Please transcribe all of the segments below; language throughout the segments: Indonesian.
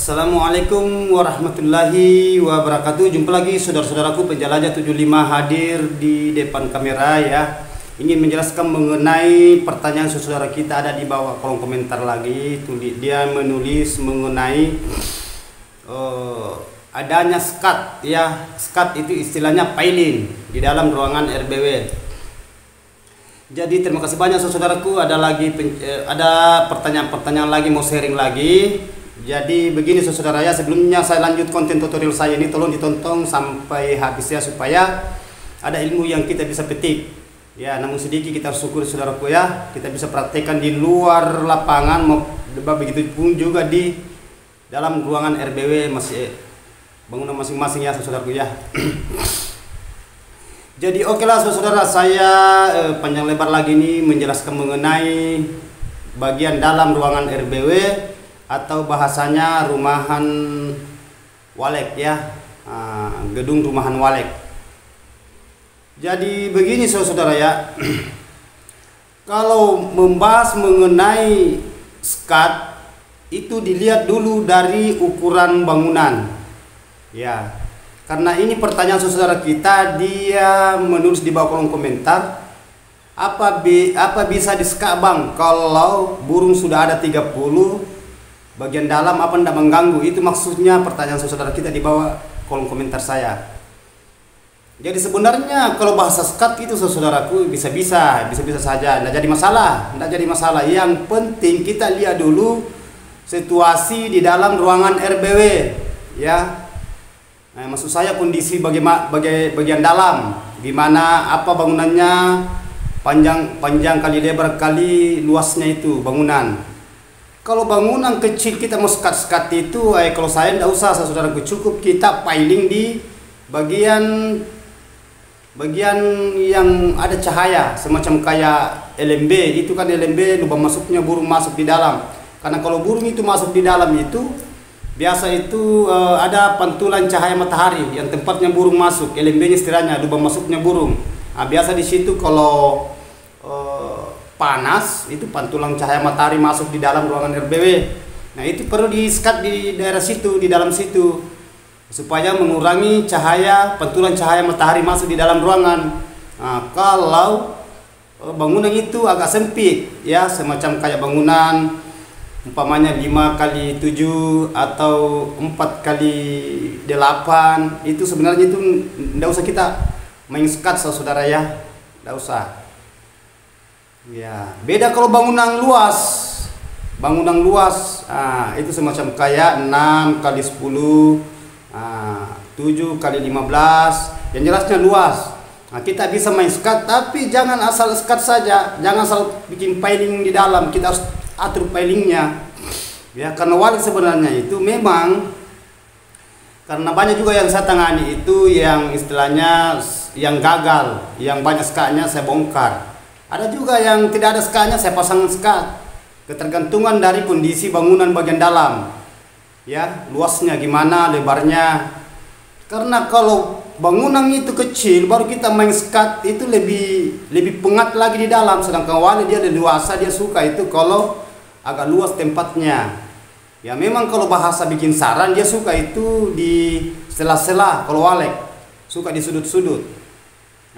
Assalamualaikum warahmatullahi wabarakatuh. Jumpa lagi saudara-saudaraku penjelajah 75 hadir di depan kamera ya. Ingin menjelaskan mengenai pertanyaan saudara kita ada di bawah kolom komentar lagi. Dia menulis mengenai adanya SCAD ya. SCAD itu istilahnya piling di dalam ruangan RBW. Jadi terima kasih banyak saudaraku, ada pertanyaan-pertanyaan lagi mau sharing lagi. Jadi begini saudara ya, sebelumnya saya lanjut konten tutorial saya ini, tolong ditonton sampai habis ya supaya ada ilmu yang kita bisa petik. Ya, namun sedikit kita harus syukur saudaraku ya, kita bisa praktekkan di luar lapangan, begitu pun juga di dalam ruangan RBW masih bangunan masing-masing ya saudaraku ya. Jadi okelah saudara, saya panjang lebar lagi nih menjelaskan mengenai bagian dalam ruangan RBW atau bahasanya rumahan walek ya, gedung rumahan walek. Jadi begini saudara ya, kalau membahas mengenai SCAD itu dilihat dulu dari ukuran bangunan ya, karena ini pertanyaan saudara kita, dia menulis di bawah kolom komentar, apa bisa di SCAD bang kalau burung sudah ada 30 bagian dalam, apa tidak mengganggu? Itu maksudnya pertanyaan saudara kita di bawah kolom komentar saya. Jadi sebenarnya kalau bahasa SCAD itu saudaraku bisa-bisa saja, tidak jadi masalah, Yang penting kita lihat dulu situasi di dalam ruangan RBW ya. Nah, maksud saya kondisi bagian dalam, gimana, apa bangunannya, panjang kali lebar kali luasnya itu bangunan. Kalau bangunan kecil kita mau SCAD itu, kalau saya tidak usah saudaraku, cukup kita piling di bagian yang ada cahaya, semacam kayak LMB. Itu kan LMB lubang masuknya burung masuk di dalam. Karena kalau burung itu masuk di dalam itu biasa itu ada pantulan cahaya matahari yang tempatnya burung masuk. LMB-nya istilahnya lubang masuknya burung. Nah, biasa di situ kalau panas itu pantulan cahaya matahari masuk di dalam ruangan RBW. Nah, itu perlu di SCAD di daerah situ, di dalam situ, supaya mengurangi pantulan cahaya matahari masuk di dalam ruangan. Nah, kalau bangunan itu agak sempit ya, semacam kayak bangunan umpamanya 5x7 atau 4x8, itu sebenarnya itu tidak usah kita main SCAD saudara ya, tidak usah. Ya, beda kalau bangunan luas, itu semacam kayak 6x10, 7x15, yang jelasnya luas. Nah, kita bisa main SCAD, tapi jangan asal SCAD saja, jangan asal bikin piling di dalam, kita harus atur pilingnya. Ya, karena walek sebenarnya itu memang karena banyak juga yang saya tangani itu yang istilahnya yang gagal, yang banyak SCAD-nya saya bongkar. Ada juga yang tidak ada SCAD-nya saya pasang SCAD. Ketergantungan dari kondisi bangunan bagian dalam. Ya, luasnya gimana, lebarnya. Karena kalau bangunan itu kecil baru kita main SCAD itu lebih pengat lagi di dalam, sedangkan wali dia dewasa, dia suka itu kalau agak luas tempatnya. Ya, memang kalau bahasa bikin saran dia suka itu di sela-sela, kalau walek suka di sudut-sudut.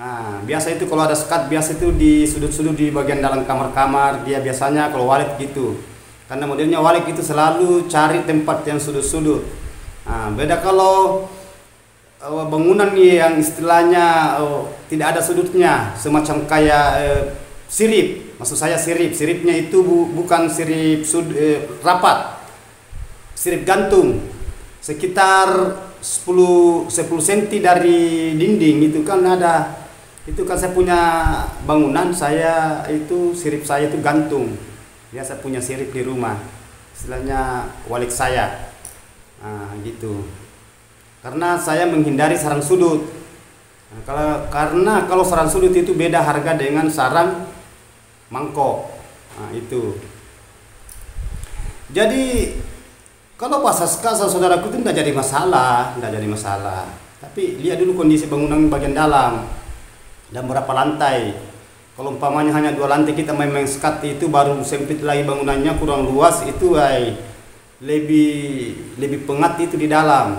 Nah, biasa itu kalau ada SCAD biasa itu di sudut-sudut di bagian dalam kamar-kamar, dia biasanya kalau walek gitu. Karena modelnya walek itu selalu cari tempat yang sudut-sudut. Nah, beda kalau bangunan yang istilahnya tidak ada sudutnya, semacam kayak sirip. Maksud saya siripnya itu bukan sirip rapat, sirip gantung sekitar 10 cm dari dinding. Itu kan ada, itu kan saya punya bangunan, saya itu sirip saya itu gantung. Ya, saya punya sirip di rumah, istilahnya walek saya. Nah, gitu. Karena saya menghindari sarang sudut. Nah, karena kalau sarang sudut itu beda harga dengan sarang mangkok. Nah, itu. Jadi kalau bahasa SCAD saudaraku itu tidak jadi masalah. Tapi lihat dulu kondisi bangunan bagian dalam dan berapa lantai. Kalau umpamanya hanya 2 lantai kita main SCAD itu baru sempit lagi bangunannya, kurang luas itu lebih lebih pengat itu di dalam,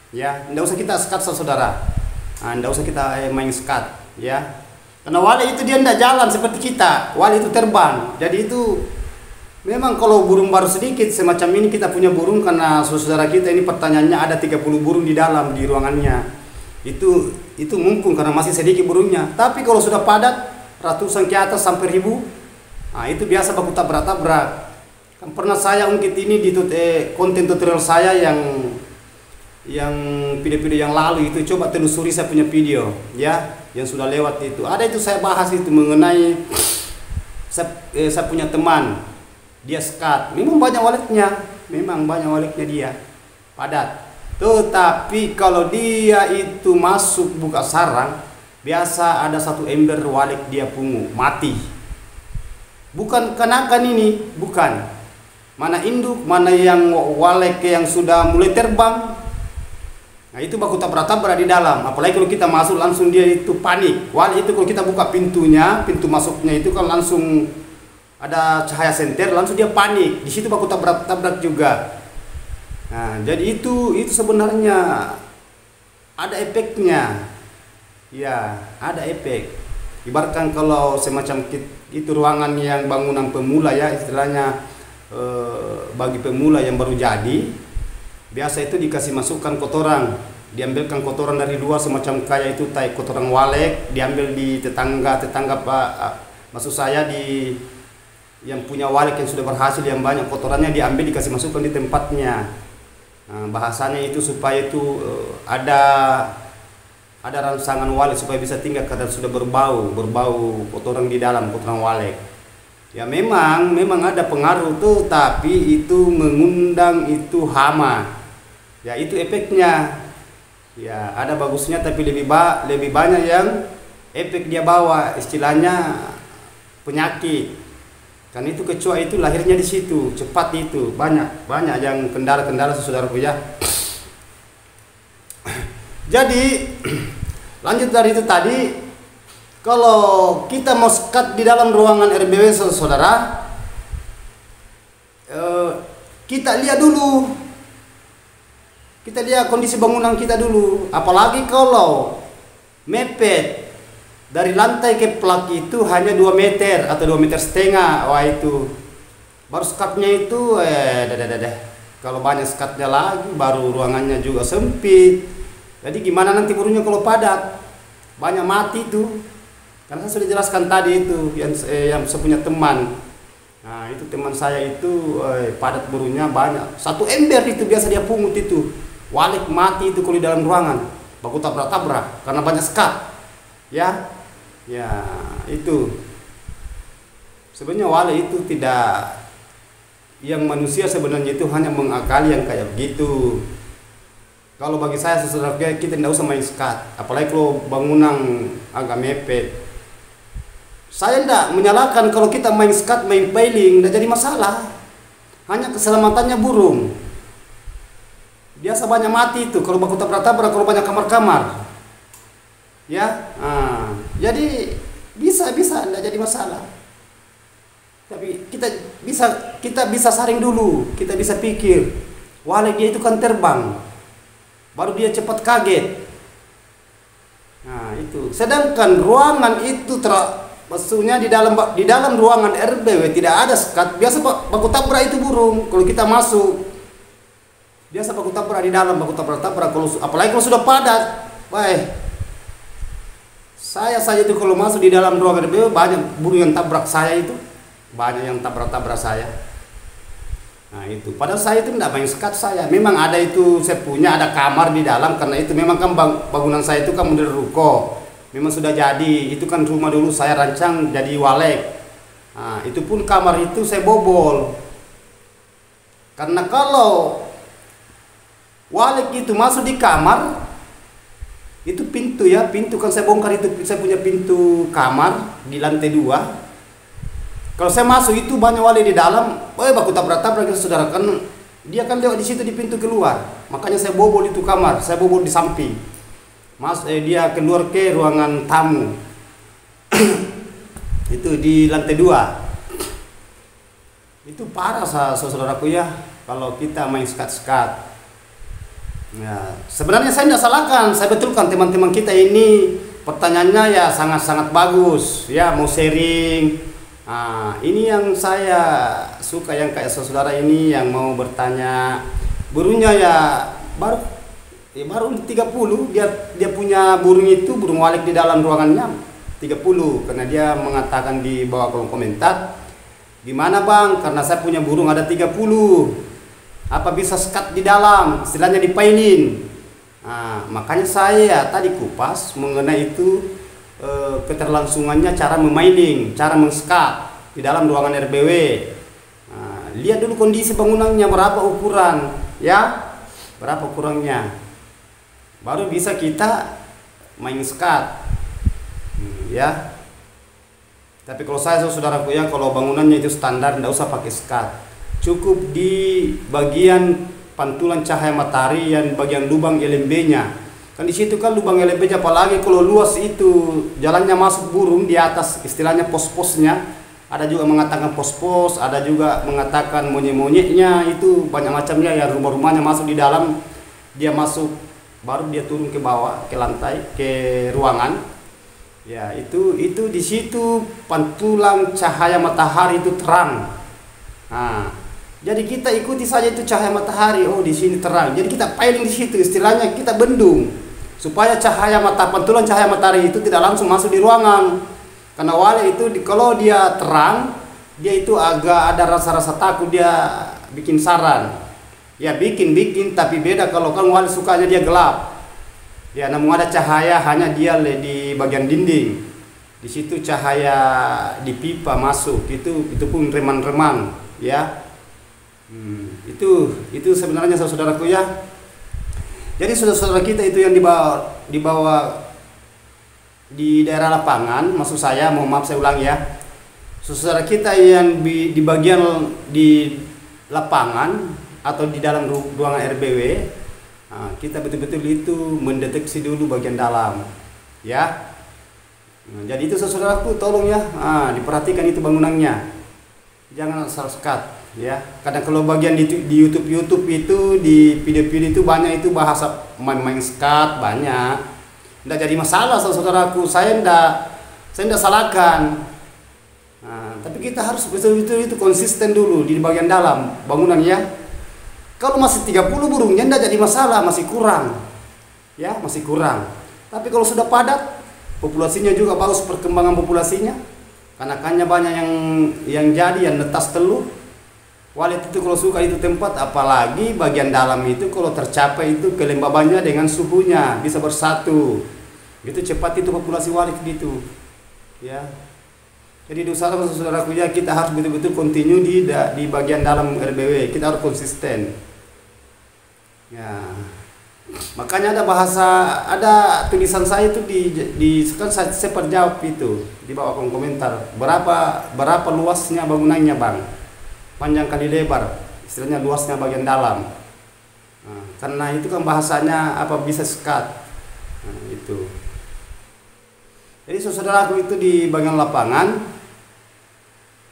ya. Nggak usah kita skat saudara, nggak usah kita main skat, ya. Karena wale itu dia nggak jalan seperti kita, wale itu terbang. Jadi itu memang kalau burung baru sedikit semacam ini kita punya burung, karena saudara kita ini pertanyaannya ada 30 burung di dalam di ruangannya. Itu mumpung karena masih sedikit burungnya. Tapi kalau sudah padat ratusan ke atas sampai 1000, nah itu biasa baku tabrak-tabrak. Kan pernah saya ungkit ini di konten tutorial saya yang video-video yang lalu itu. Coba telusuri saya punya video, ya, yang sudah lewat itu. Ada itu saya bahas itu mengenai saya punya teman, dia skat. Memang banyak waleknya dia padat. Tetapi kalau dia itu masuk buka sarang, biasa ada satu ember walek dia pungu mati. Bukan kenakan ini, bukan. Mana induk, mana yang walek yang sudah mulai terbang. Nah itu baku tabrak-tabrak di dalam. Apalagi kalau kita masuk langsung dia itu panik. Walek itu kalau kita buka pintunya, pintu masuknya itu kan langsung ada cahaya senter, langsung dia panik. Di situ baku tabrak-tabrak juga. Nah, jadi itu sebenarnya ada efeknya. Ya, ada efek. Ibaratkan kalau semacam itu ruangan yang bangunan pemula, ya, istilahnya bagi pemula yang baru jadi, biasa itu dikasih masukkan kotoran, diambilkan kotoran dari luar semacam kayak itu tai kotoran walek, diambil di tetangga maksud saya di yang punya walek yang sudah berhasil yang banyak kotorannya diambil dikasih masukkan di tempatnya. Nah, bahasanya itu supaya itu ada rangsangan walek supaya bisa tinggal karena sudah berbau kotoran di dalam, kotoran walek. Ya memang ada pengaruh tuh, tapi itu mengundang itu hama. Ya itu efeknya. Ya ada bagusnya tapi lebih banyak yang efek dia bawa, istilahnya penyakit. Kan itu kecoa itu lahirnya di situ, cepat itu, banyak yang kendala saudaraku, ya. Jadi lanjut dari itu tadi, kalau kita mau skat di dalam ruangan RBW saudara, kita lihat dulu, kita lihat kondisi bangunan kita dulu. Apalagi kalau mepet dari lantai ke plak itu hanya 2 meter atau 2,5 meter, wah itu baru skatnya itu kalau banyak skatnya lagi baru ruangannya juga sempit. Jadi gimana nanti burungnya kalau padat, banyak mati itu. Karena saya sudah jelaskan tadi itu yang saya punya teman. Nah itu teman saya itu padat burungnya banyak, satu ember itu biasa dia pungut itu, walek mati itu kalau di dalam ruangan, baku tabrak-tabrak karena banyak skat, ya. Ya itu sebenarnya wale itu tidak, yang manusia sebenarnya itu hanya mengakali yang kayak begitu. Kalau bagi saya saudara kita tidak usah main skat, apalagi kalau bangunan agak mepet. Saya tidak menyalahkan kalau kita main skat, main piling, tidak jadi masalah. Hanya keselamatannya burung. Biasa banyak mati itu kalau baku tabrak-tabrak, kalau banyak kamar-kamar. Ya, jadi bisa tidak jadi masalah. Tapi kita bisa saring dulu, kita bisa pikir, walek dia itu kan terbang, baru dia cepat kaget. Nah itu. Sedangkan ruangan itu maksudnya di dalam ruangan RBW tidak ada skat. Biasa baku tabrak itu burung. Kalau kita masuk, biasa baku tabrak di dalam, baku tabrak-tabrak. Apalagi kalau sudah padat, baik. Saya saja itu kalau masuk di dalam ruangan RBW banyak burung yang tabrak saya itu, banyak yang tabrak-tabrak saya. Nah itu, padahal saya itu tidak main skat saya. Memang ada itu, saya punya ada kamar di dalam, karena itu memang kan bangunan saya itu kan model ruko. Memang sudah jadi, itu kan rumah dulu saya rancang jadi walek. Nah itu pun kamar itu saya bobol. Karena kalau walek itu masuk di kamar, itu pintu kan saya bongkar itu, saya punya pintu kamar di lantai 2. Kalau saya masuk itu banyak wale di dalam, baku tabrak-tabrak itu saudara, kan dia kan lewat di situ di pintu keluar. Makanya saya bobol itu kamar, saya bobol di samping. Dia keluar ke ruangan tamu. Itu di lantai 2. Itu parah saudaraku, ya. kalau kita main skat-skat. Ya, sebenarnya saya tidak salahkan, saya betulkan teman-teman kita ini pertanyaannya ya sangat-sangat bagus, ya mau sharing. Nah, ini yang saya suka yang kayak saudara ini yang mau bertanya, burungnya ya baru 30, dia punya burung itu burung walet di dalam ruangannya 30 karena dia mengatakan di bawah kolom komentar, gimana bang, karena saya punya burung ada 30, apa bisa skat di dalam, istilahnya dipailin. Nah, makanya saya tadi kupas mengenai itu keterlangsungannya cara memailing, cara menskat di dalam ruangan RBW. Nah, lihat dulu kondisi bangunannya berapa ukuran, ya berapa kurangnya, baru bisa kita main skat, ya. Tapi kalau saya saudaraku ya, kalau bangunannya itu standar, tidak usah pakai skat, cukup di bagian pantulan cahaya matahari yang bagian lubang LMB-nya. Kan di situ kan lubang LMB-nya, apalagi kalau luas itu jalannya masuk burung di atas, istilahnya pos-posnya. Ada juga mengatakan pos-pos, ada juga mengatakan monyet-monyetnya, itu banyak macamnya ya, rumah-rumahnya masuk di dalam, dia masuk baru dia turun ke bawah, ke lantai, ke ruangan. Ya, itu di situ pantulan cahaya matahari itu terang. Nah, jadi kita ikuti saja itu cahaya matahari. Oh, di sini terang. Jadi kita piling di situ, istilahnya kita bendung supaya pantulan cahaya matahari itu tidak langsung masuk di ruangan. Karena walet itu kalau dia terang, dia itu agak ada rasa-rasa takut, dia bikin saran. Ya bikin, tapi beda kalau walet sukanya dia gelap. Ya, namun ada cahaya hanya dia di bagian dinding. Di situ cahaya di pipa masuk, itu pun reman-reman, ya. Itu sebenarnya saudaraku ya. Jadi saudara-saudara kita itu yang dibawa di daerah lapangan, maksud saya, mohon maaf saya ulang ya. Saudara kita yang di bagian di lapangan atau di dalam ruangan RBW, nah, kita betul-betul itu mendeteksi dulu bagian dalam, ya. Nah, jadi itu saudaraku, tolong ya, diperhatikan itu bangunannya, jangan asal skat, ya. Kadang kalau bagian di YouTube itu, di video-video itu banyak itu bahasa main skat banyak, tidak jadi masalah saudaraku, saya tidak salahkan. Nah, tapi kita harus betul-betul itu konsisten dulu di bagian dalam bangunan, ya. Kalau masih 30 burungnya tidak jadi masalah, masih kurang, ya, masih kurang. Tapi kalau sudah padat, populasinya juga bagus, perkembangan populasinya, anakannya banyak yang jadi, yang netas telur. Walet itu kalau suka itu tempat, apalagi bagian dalam itu kalau tercapai itu kelembabannya dengan suhunya bisa bersatu, itu cepat itu populasi walet gitu, ya. Jadi saudaraku ya, kita harus betul-betul continue di bagian dalam RBW, kita harus konsisten. Ya, makanya ada tulisan saya itu kan saya jawab itu di bawah kolom komentar, berapa luasnya bangunannya bang, panjang kali lebar, istilahnya luasnya bagian dalam. Nah, karena itu kan bahasanya apa bisa skat, nah, itu. Jadi saudaraku itu di bagian lapangan,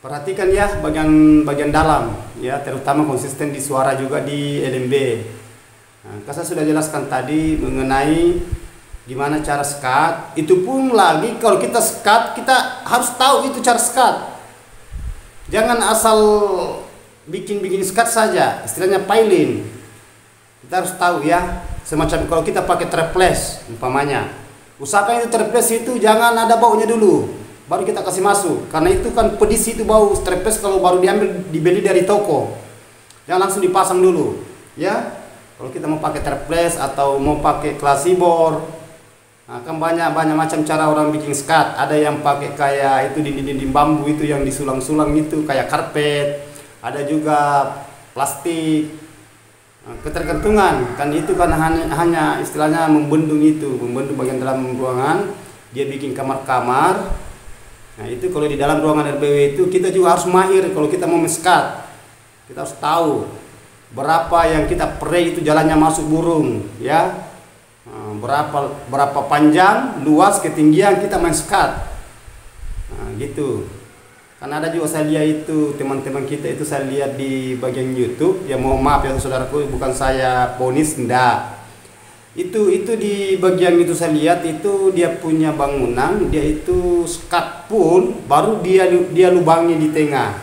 perhatikan ya bagian dalam, ya, terutama konsisten di suara juga di LMB. Nah, saya sudah jelaskan tadi mengenai gimana cara skat. Itu pun lagi kalau kita skat, kita harus tahu itu cara skat. Jangan asal bikin skat saja, istilahnya piling. Kita harus tahu ya, semacam kalau kita pakai traples umpamanya, usahakan itu traples itu jangan ada baunya dulu, baru kita kasih masuk. Karena itu kan pedis itu bau traples kalau baru dibeli dari toko. Jangan langsung dipasang dulu, ya. Kalau kita mau pakai traples atau mau pakai klasibor, nah, kan banyak macam cara orang bikin skat. Ada yang pakai kayak itu dinding bambu itu yang disulang-sulang itu kayak karpet. Ada juga plastik. Nah, ketergantungan kan itu kan hanya istilahnya membendung bagian dalam ruangan. Dia bikin kamar-kamar. Nah, itu kalau di dalam ruangan RBW itu kita juga harus mahir kalau kita mau meskat. Kita harus tahu berapa yang kita pre itu jalannya masuk burung, ya. Berapa panjang, luas, ketinggian kita main skat. Nah, gitu. Karena ada juga saya lihat itu teman-teman kita itu saya lihat di bagian YouTube, ya mohon maaf ya saudaraku, bukan saya ponis, enggak. Itu di bagian itu saya lihat itu dia punya bangunan, dia itu skat pun baru dia lubangi di tengah.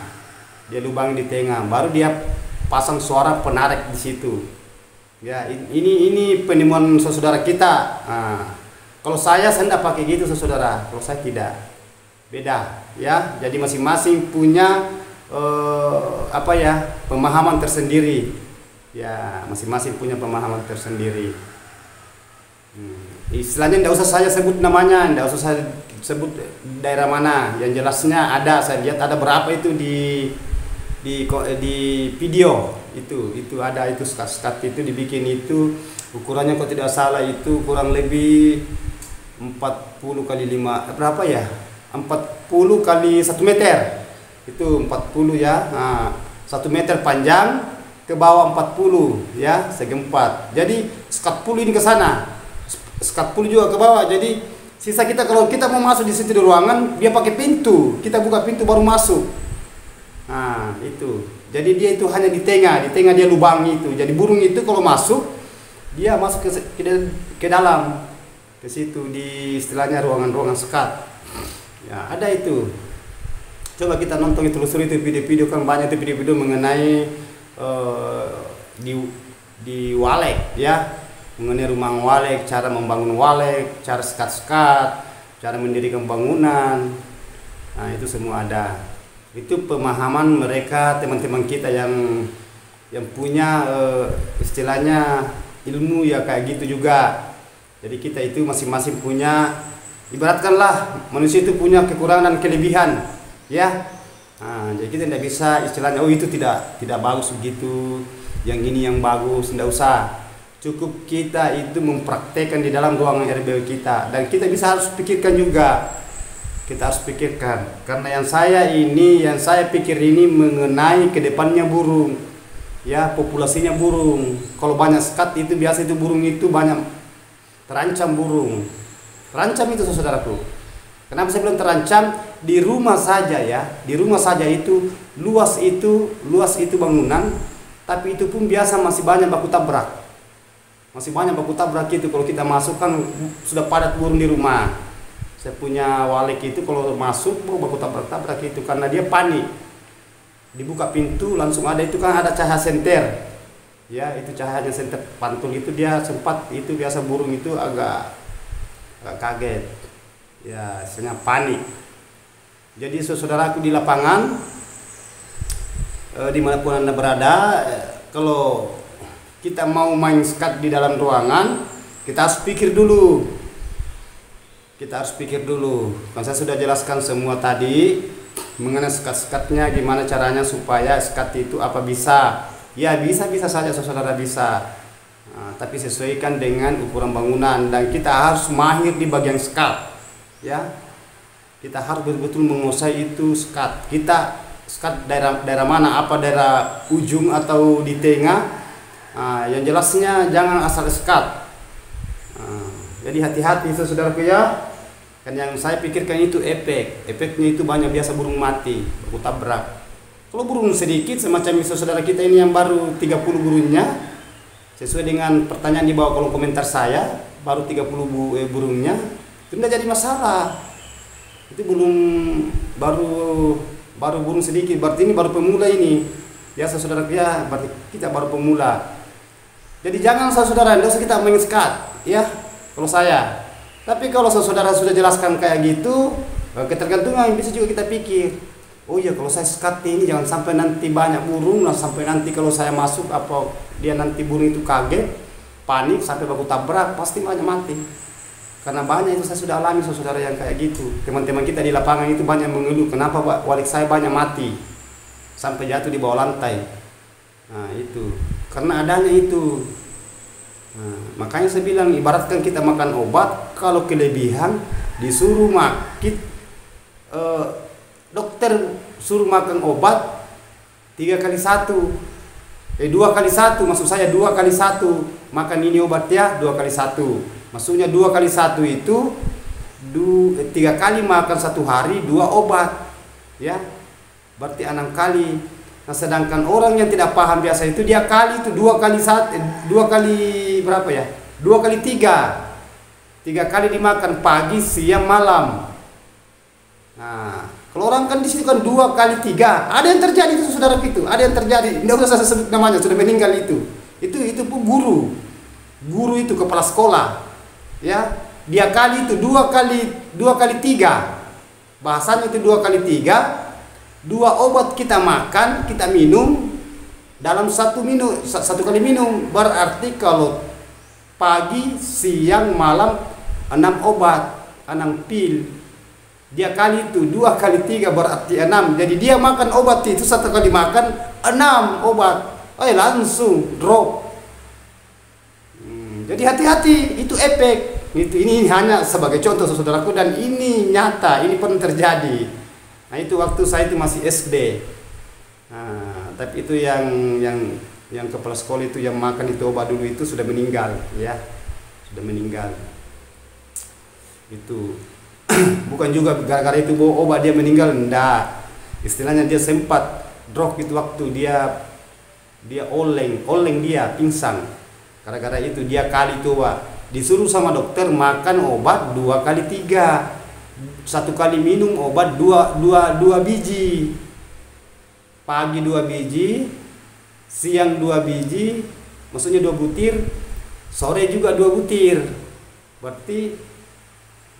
Dia lubangi di tengah, baru dia pasang suara penarik di situ. Ya, ini penemuan saudara kita. Nah, kalau saya tidak pakai gitu saudara, kalau saya tidak. Beda ya, jadi masing-masing punya pemahaman tersendiri ya, masing-masing punya pemahaman tersendiri. Istilahnya tidak usah saya sebut namanya, tidak usah saya sebut daerah mana, yang jelasnya ada, saya lihat ada berapa itu di video itu ada itu skat itu dibikin itu ukurannya kalau tidak salah itu kurang lebih 40 kali 5 berapa ya, 40 kali 1 meter itu 40 ya. Nah, 1 meter panjang ke bawah 40 ya, segi 4. Jadi skat 10 ini ke sana, skat 10 juga ke bawah. Jadi sisa kita kalau kita mau masuk di situ di ruangan, dia pakai pintu, kita buka pintu baru masuk. Nah itu, jadi dia itu hanya di tengah dia lubang itu. Jadi burung itu kalau masuk, dia masuk ke dalam, ke situ di istilahnya ruangan skat. Ya ada itu. Coba kita nonton itu, telusuri itu video-video, kan banyak itu video-video mengenai di Walek ya, mengenai rumah Walek, cara membangun Walek, cara skat-skat, cara mendirikan bangunan. Nah itu semua ada. Itu pemahaman mereka, teman-teman kita yang punya istilahnya ilmu ya kayak gitu juga. Jadi kita itu masing-masing punya, ibaratkanlah manusia itu punya kekurangan dan kelebihan ya. Nah, jadi kita tidak bisa istilahnya oh itu tidak bagus begitu, yang ini yang bagus, tidak usah. Cukup kita itu mempraktekkan di dalam ruangan RBW kita, dan kita bisa harus pikirkan juga. Kita harus pikirkan, karena yang saya pikir ini mengenai kedepannya burung ya, populasinya burung. Kalau banyak skat itu biasa itu burung itu banyak terancam, burung terancam itu saudaraku. Kenapa saya bilang terancam? Di rumah saja ya, di rumah saja itu luas itu bangunan, tapi itu pun biasa masih banyak baku tabrak, itu kalau kita masuk kan sudah padat burung di rumah. Saya punya Walek itu kalau masuk baku tabrak itu karena dia panik. Dibuka pintu langsung ada itu kan ada cahaya senter. Ya, itu cahayanya senter pantul itu dia sempat itu biasa burung itu agak kaget. Ya, istilahnya panik. Jadi saudaraku di lapangan dimanapun Anda berada, kalau kita mau main skat di dalam ruangan, kita harus pikir dulu. Kan saya sudah jelaskan semua tadi mengenai skat-skatnya, gimana caranya supaya skat itu apa bisa. Ya bisa saja saudara bisa. Nah, tapi sesuaikan dengan ukuran bangunan, dan kita harus mahir di bagian skat. Ya. Kita harus betul-betul menguasai itu skat. Kita skat daerah mana, apa daerah ujung atau di tengah. Nah, yang jelasnya jangan asal skat. Jadi hati-hati saudaraku ya. Kan yang saya pikirkan itu efeknya itu banyak biasa burung mati, baku tabrak. Kalau burung sedikit semacam saudara kita ini yang baru 30 burungnya, sesuai dengan pertanyaan di bawah kolom komentar saya, baru 30 burungnya, itu tidak jadi masalah. Itu belum baru burung sedikit, berarti ini baru pemula ini. Ya saudara ya, berarti kita baru pemula. Jadi jangan saudara, tidak usah kita main skat ya kalau saya. Tapi kalau saudara sudah jelaskan kayak gitu, ketergantungan bisa juga kita pikir. Oh iya, kalau saya skat ini jangan sampai nanti banyak burung, sampai nanti kalau saya masuk apa dia nanti burung itu kaget, panik sampai baku tabrak, pasti banyak mati. Karena banyak itu saya sudah alami saudara yang kayak gitu. Teman-teman kita di lapangan itu banyak mengeluh, kenapa Walek saya banyak mati sampai jatuh di bawah lantai. Nah itu karena adanya itu. Nah, makanya saya bilang ibaratkan kita makan obat, kalau kelebihan disuruh dokter suruh makan obat 3 kali 1, 2 kali 1, maksud saya 2 kali 1 makan ini obat ya 2 kali 1, maksudnya 2 kali 1 itu 3 kali makan 1 hari 2 obat ya. berarti 6 kali. Nah, sedangkan orang yang tidak paham biasa itu dia kali itu 2 kali 2 kali berapa ya? 2 kali 3. 3 kali dimakan pagi, siang, malam. Nah, kalau orang kan di situ kan 2 kali 3. Ada yang terjadi itu saudara itu, ada yang terjadi. Tidak usah saya sebut namanya, sudah meninggal itu. Itu pun guru. Guru itu kepala sekolah. Ya, dia kali itu 2 kali 3. Bahasanya itu 2 kali 3. 2 obat kita makan, kita minum dalam satu kali minum. Berarti kalau pagi, siang, malam 6 obat, 6 pil. Dia kali itu 2 kali 3 berarti 6. Jadi dia makan obat itu satu kali makan 6 obat. Langsung drop. Jadi hati-hati, itu efek. Ini hanya sebagai contoh saudaraku, dan ini nyata, ini pernah terjadi. Nah, itu waktu saya itu masih SD. Nah, tapi itu yang kepala sekolah itu yang makan itu obat dulu itu sudah meninggal, ya. Sudah meninggal. Itu bukan juga gara-gara itu bawa obat dia meninggal, enggak. Istilahnya dia sempat drop itu waktu dia oleng dia pingsan. Gara-gara itu dia kali itu disuruh sama dokter makan obat 2 kali 3. 1 kali minum obat 2 biji. Pagi 2 biji, siang 2 biji, maksudnya 2 butir, sore juga 2 butir. Berarti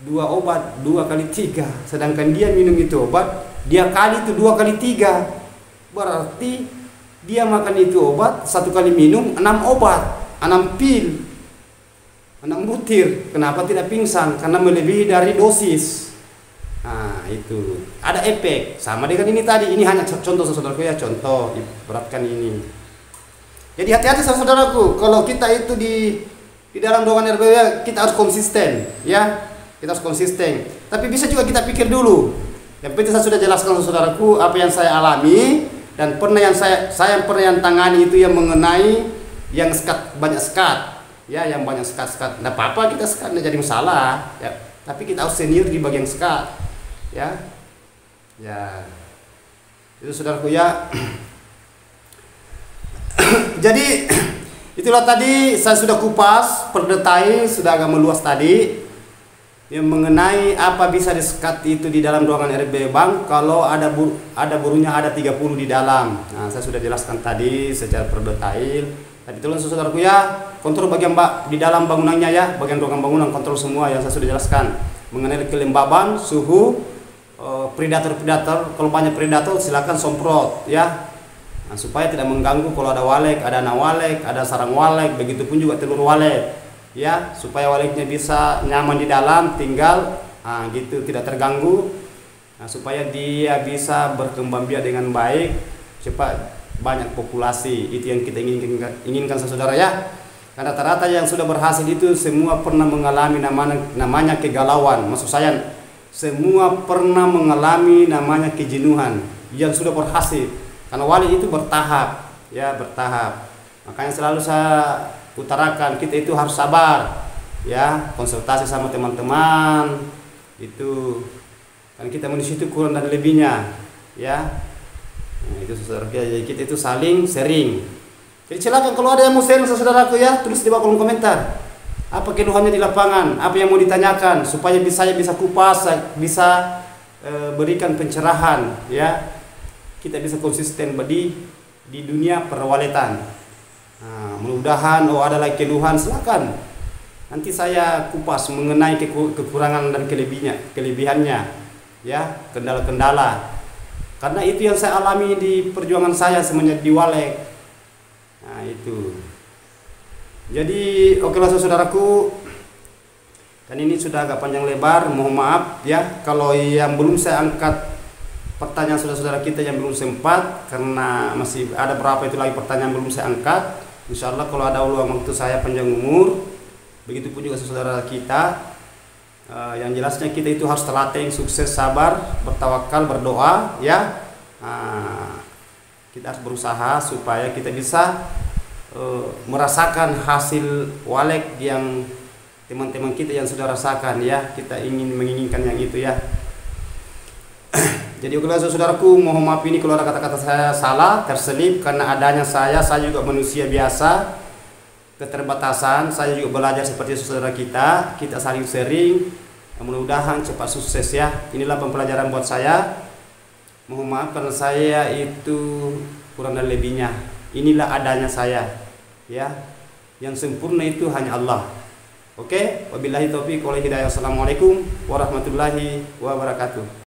2 obat 2 kali 3. Sedangkan dia minum itu obat, dia kali itu 2 kali 3. Berarti dia makan itu obat 1 kali minum 6 obat, 6 pil, 6 butir. Kenapa tidak pingsan? Karena melebihi dari dosis. Nah, itu ada efek. Sama dengan ini tadi. Ini hanya contoh saudaraku ya, contoh ibaratkan ini. Jadi hati-hati saudaraku, kalau kita itu di dalam dorongan RBW kita harus konsisten, ya. Kita harus konsisten. Tapi bisa juga kita pikir dulu. Yang penting saya sudah jelaskan saudaraku apa yang saya alami, dan pernah yang saya pernah yang tangani itu yang mengenai yang banyak sekat, ya, yang banyak sekat. Nah, apa-apa kita sekat, tidak jadi masalah, ya. Tapi kita harus senior di bagian sekat. Ya, itu saudaraku ya. Jadi itulah tadi saya sudah kupas per detail, sudah agak meluas tadi, yang mengenai apa bisa disekat itu di dalam ruangan RB Bank kalau ada burunya ada 30 di dalam. Nah, saya sudah jelaskan tadi secara per detail. Tadi tolong saudaraku ya, kontrol bagian di dalam bangunannya ya, bagian ruangan bangunan kontrol semua yang saya sudah jelaskan mengenai kelembaban, suhu. Predator, kalau banyak predator silakan semprot ya. Nah, supaya tidak mengganggu kalau ada walek, ada anak walek, ada sarang walek, begitupun juga telur walek ya, supaya waleknya bisa nyaman di dalam tinggal, gitu, tidak terganggu. Nah, supaya dia bisa berkembang biak dengan baik, cepat banyak populasi. Itu yang kita inginkan saudara ya. Karena rata-rata yang sudah berhasil itu semua pernah mengalami namanya kegalauan. Maksud saya semua pernah mengalami namanya kejenuhan yang sudah berhasil. Karena wali itu bertahap, ya, bertahap. Makanya selalu saya utarakan kita itu harus sabar, ya, konsultasi sama teman-teman itu. Kan kita manusia itu kurang dan lebihnya, ya. Nah, itu saudara, jadi kita itu saling sharing. Jadi silakan kalau ada yang mau sharing saudaraku ya, tulis di bawah kolom komentar. Apa keluhannya di lapangan, apa yang mau ditanyakan, supaya saya bisa kupas, bisa berikan pencerahan, ya. Kita bisa konsisten di dunia perwaletan. Nah, mudah-mudahan ada lagi keluhan, silakan. Nanti saya kupas mengenai kekurangan dan kelebihannya, ya, kendala-kendala. Karena itu yang saya alami di perjuangan saya semenjak di Walek. Nah, itu. Jadi okelah saudaraku, kan ini sudah agak panjang lebar, mohon maaf ya kalau yang belum saya angkat pertanyaan saudara-saudara kita yang belum sempat, karena masih ada berapa itu lagi pertanyaan belum saya angkat. Insya Allah kalau ada ulang waktu saya panjang umur, begitupun juga saudara kita. Yang jelasnya kita itu harus telaten, sukses, sabar, bertawakal, berdoa, ya. Kita harus berusaha supaya kita bisa merasakan hasil walek yang teman-teman kita yang sudah rasakan, ya. Kita menginginkan yang itu, ya. Jadi saudaraku, mohon maaf ini kalau ada kata-kata saya salah, terselip karena adanya saya juga manusia biasa, keterbatasan. Saya juga belajar seperti saudara kita saling sharing. Mudah-mudahan cepat sukses ya. Inilah pembelajaran buat saya. Mohon maaf karena saya itu kurang dan lebihnya. Inilah adanya saya ya. Yang sempurna itu hanya Allah. Oke, wabillahi taufiq wal hidayah. Assalamualaikum warahmatullahi wabarakatuh.